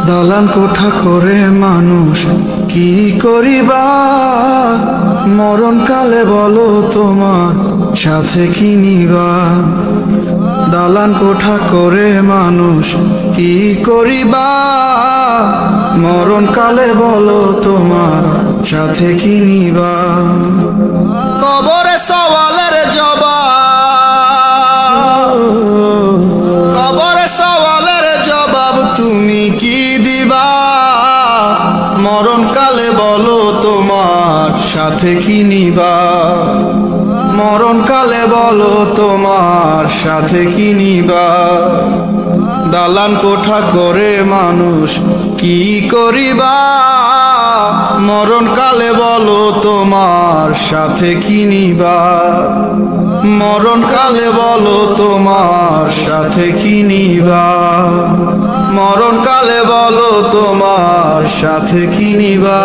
দালান কোঠা করে মানুষ কি করিবা, মরণ কালে বলো তোমার সাথে কি নিবা। দালান কোঠা করে মানুষ কি করিবা, মরণ কালে বলো তোমার সাথে কি নিবা। কবরে সওয়ালের জবাব, কবরে সওয়ালের জবাব তুমি কি দিবা। মরণ কালে বলো তোমার সাথে কি নিবা। মরণ কালে বলো তোমার সাথে কি নিবা। দালান কোঠা করে মানুষ কি করিবা, মরণ কালে বলো তোমার সাথে কি নিবা। মরণ কালে বলো তোমার সাথে কি নিবা। মরণ কালে বলো তোমার সাথে কি নিবা।